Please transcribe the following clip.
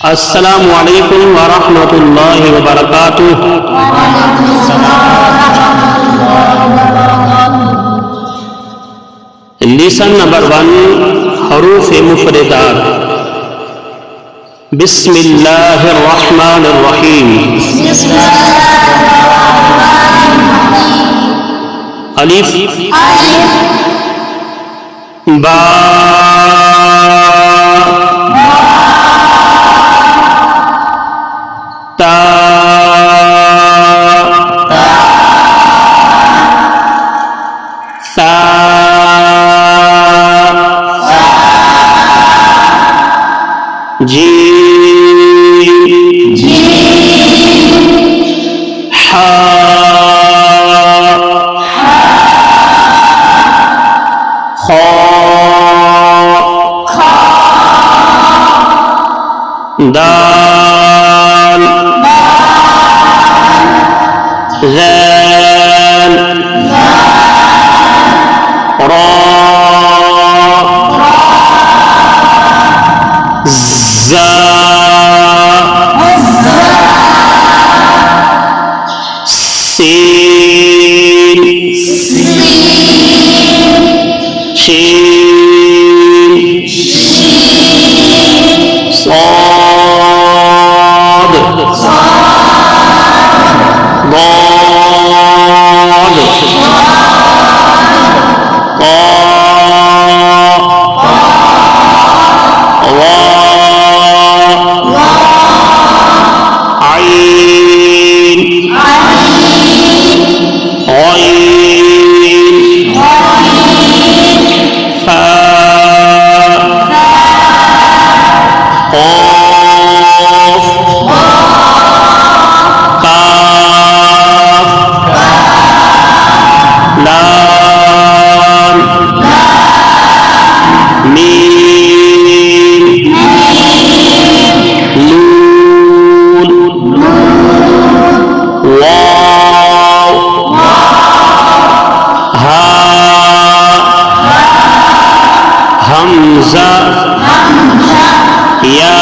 अस्सलामु अलैकुम व रहमतुल्लाहि व बरकातुहू। लेसन नंबर 1 हरूफ मुफरदात। बिस्मिल्लाहिर रहमानिर रहीम। अलिफ बा ता सा जीम हा खा दाल ज़ाल रा ज़ा सीन शीन صاد ضاد طا ظا عين غين فاء قاف كاف لام ميم نون واو ها همزة يا